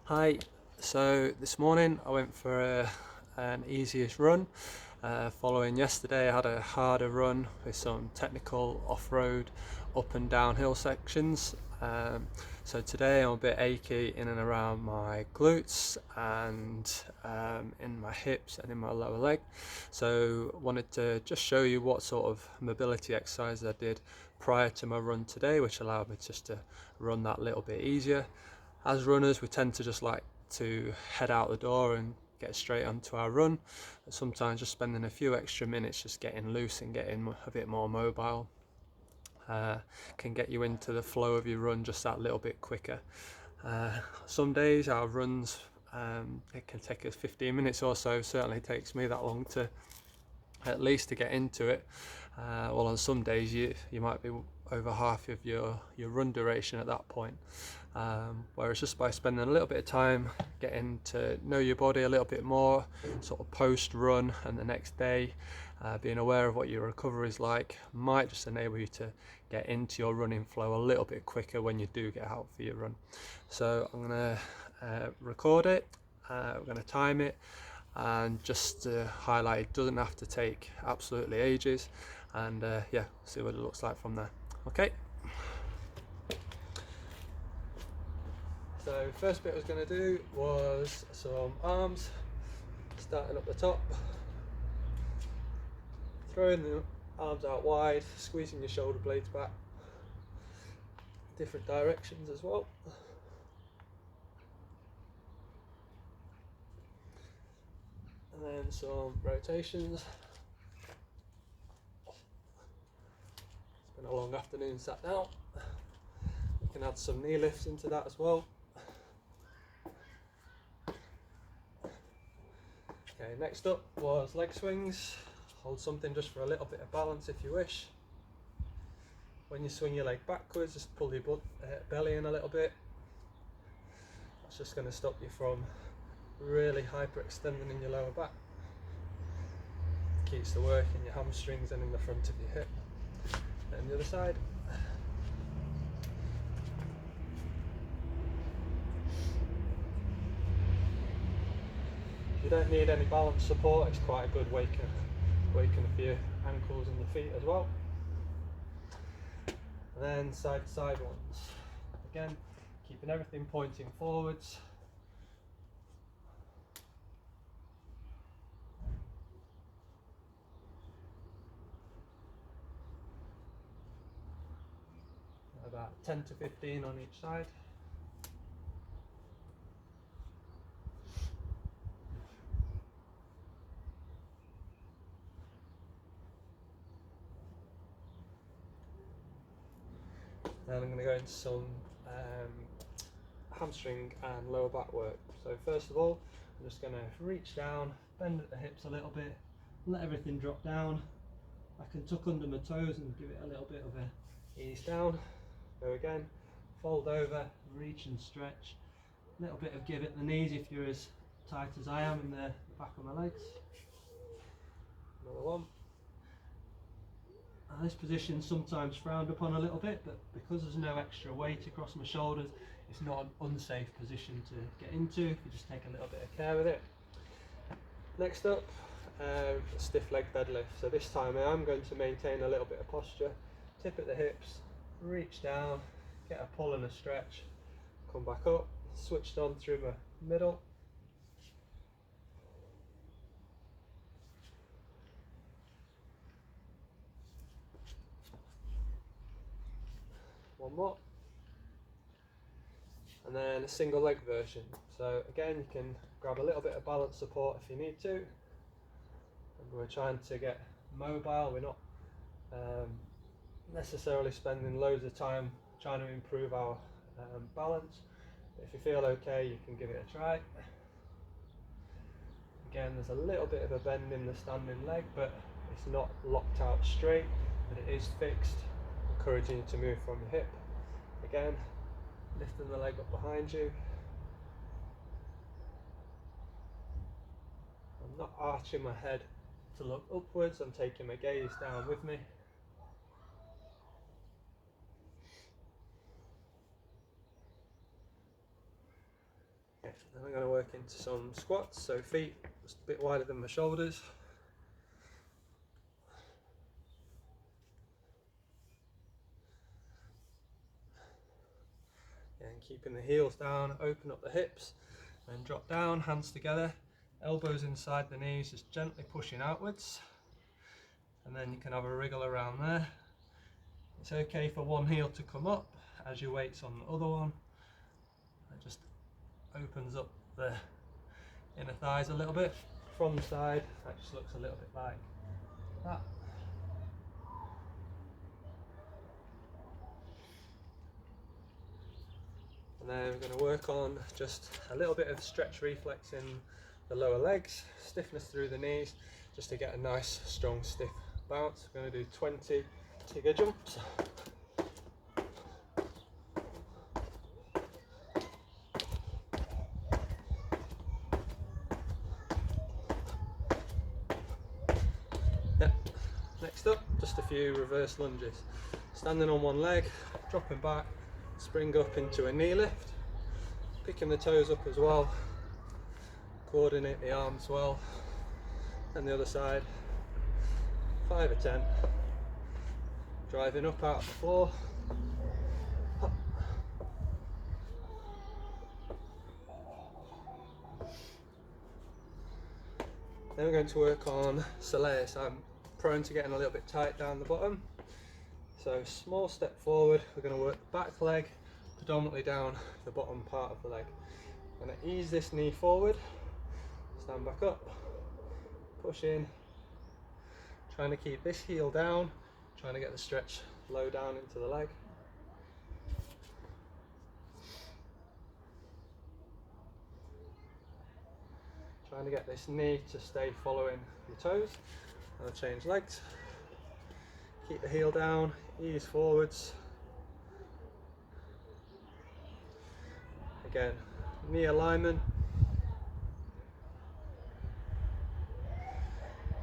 Hi, so this morning I went for an easiest run. Following yesterday, I had a harder run with some technical off-road up and downhill sections. So today I'm a bit achy in and around my glutes and in my hips and in my lower leg. So wanted to just show you what sort of mobility exercises I did prior to my run today, which allowed me just to run that little bit easier. As runners, we tend to just like to head out the door and get straight onto our run. Sometimes just spending a few extra minutes just getting loose and getting a bit more mobile can get you into the flow of your run just that little bit quicker. Some days our runs, it can take us 15 minutes or so. Certainly takes me that long to at least to get into it. Well, on some days you might be over half of your run duration at that point. Whereas just by spending a little bit of time getting to know your body a little bit more, sort of post run and the next day, being aware of what your recovery is like, might just enable you to get into your running flow a little bit quicker when you do get out for your run. So I'm going to record it, we're going to time it, and just to highlight, it doesn't have to take absolutely ages, and yeah, see what it looks like from there. Okay. So first bit I was going to do was some arms, starting up the top, throwing the arms out wide, squeezing your shoulder blades back, different directions as well. And then some rotations. It's been a long afternoon sat down. We can add some knee lifts into that as well. Okay, next up was leg swings. Hold something just for a little bit of balance if you wish. When you swing your leg backwards, just pull your belly in a little bit. That's just going to stop you from really hyperextending in your lower back. Keeps the work in your hamstrings and in the front of your hip. And the other side. If you don't need any balance support, it's quite a good waken for your ankles and your feet as well. And then side to side ones. Again, keeping everything pointing forwards. About 10 to 15 on each side. Then I'm going to go into some hamstring and lower back work. So first of all, I'm just going to reach down, bend at the hips a little bit, let everything drop down. I can tuck under my toes and give it a little bit of a ease down. Go again, fold over, reach and stretch. A little bit of give at the knees if you're as tight as I am in the back of my legs. Another one. This position is sometimes frowned upon a little bit, but because there's no extra weight across my shoulders, it's not an unsafe position to get into if you just take a little bit of care with it. Next up, stiff leg deadlift. So this time I am going to maintain a little bit of posture, tip at the hips, reach down, get a pull and a stretch, come back up, switched on through my middle. One more. And then a single leg version. So again, you can grab a little bit of balance support if you need to. And we're trying to get mobile. We're not necessarily spending loads of time trying to improve our balance. If you feel okay, you can give it a try. Again, there's a little bit of a bend in the standing leg, but it's not locked out straight, but it is fixed, encouraging you to move from your hip. Again, lifting the leg up behind you. I'm not arching my head to look upwards, I'm taking my gaze down with me. Okay, then I'm going to work into some squats, so feet just a bit wider than my shoulders. And keeping the heels down, open up the hips, and drop down, hands together, elbows inside the knees, just gently pushing outwards. And then you can have a wriggle around there. It's okay for one heel to come up as your weight's on the other one. It just opens up the inner thighs a little bit. From the side, that just looks a little bit like that. And then we're going to work on just a little bit of stretch reflex in the lower legs, stiffness through the knees, just to get a nice strong stiff bounce. We're going to do 20 tiger jumps. Yep. Next up, just a few reverse lunges. Standing on one leg, dropping back, spring up into a knee lift, picking the toes up as well, coordinate the arms well, and the other side, 5 or 10, driving up out of the floor, up. Then we're going to work on soleil. I'm prone to getting a little bit tight down the bottom, so small step forward. We're going to work the back leg predominantly down the bottom part of the leg. I'm going to ease this knee forward, stand back up, push in, trying to keep this heel down, trying to get the stretch low down into the leg. Trying to get this knee to stay following your toes. I'll change legs, keep the heel down, ease forwards. Again, knee alignment.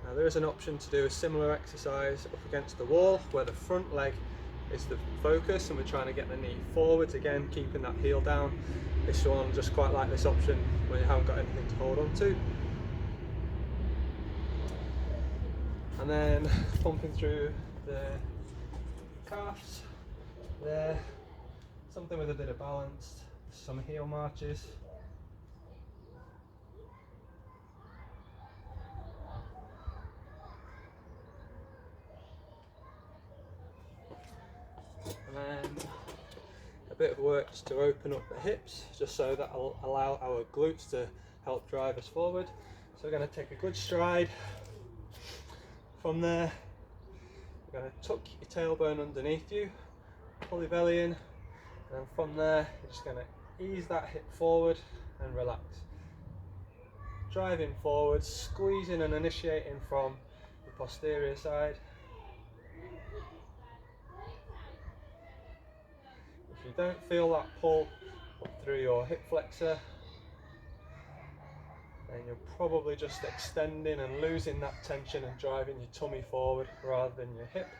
Now there is an option to do a similar exercise up against the wall where the front leg is the focus and we're trying to get the knee forwards, again keeping that heel down. This one, just quite like this option when you haven't got anything to hold on to. And then pumping through the calves there, something with a bit of balance, some heel marches. And then a bit of work just to open up the hips, just so that will allow our glutes to help drive us forward. So we're going to take a good stride. From there, we're going to tuck your tailbone underneath you, pull your belly in, and then from there, you're just going to ease that hip forward and relax. Driving forward, squeezing and initiating from the posterior side. If you don't feel that pull up through your hip flexor, then you're probably just extending and losing that tension and driving your tummy forward rather than your hip.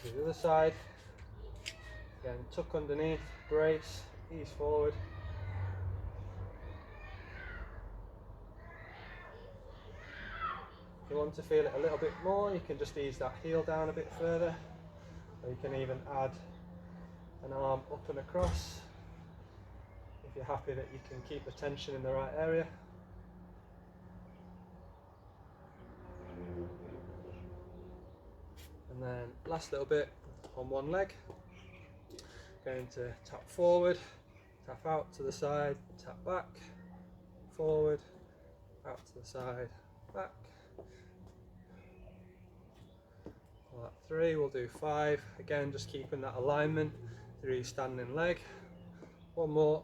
To the other side, again, tuck underneath, brace, ease forward. If you want to feel it a little bit more, you can just ease that heel down a bit further, or you can even add an arm up and across if you're happy that you can keep the tension in the right area. And then last little bit on one leg, going to tap forward, tap out to the side, tap back, forward, out to the side, back. Well, that 3, we'll do 5. Again, just keeping that alignment through your standing leg. One more.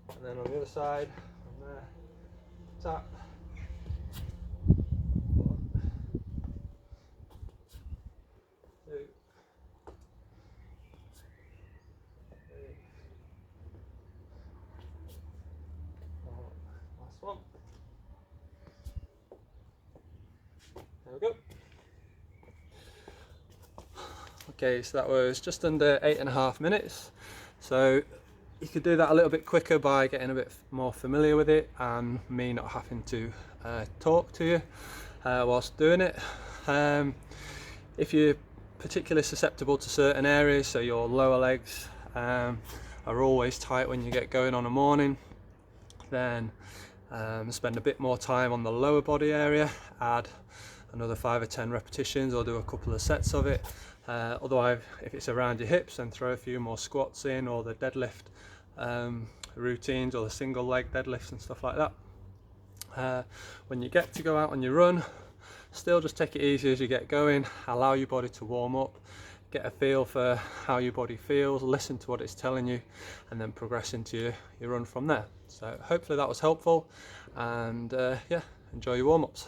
And then on the other side, from there, tap. 1, 2, 3, 4. Last one. There we go. Okay, so that was just under 8.5 minutes. So you could do that a little bit quicker by getting a bit more familiar with it and me not having to talk to you whilst doing it. If you're particularly susceptible to certain areas, so your lower legs are always tight when you get going on a morning, then spend a bit more time on the lower body area, add another 5 or 10 repetitions or do a couple of sets of it. Otherwise, if it's around your hips, then throw a few more squats in, or the deadlift routines, or the single leg deadlifts and stuff like that. When you get to go out on your run, still just take it easy as you get going, allow your body to warm up, get a feel for how your body feels, listen to what it's telling you, and then progress into your run from there. So hopefully that was helpful, and yeah, enjoy your warm-ups.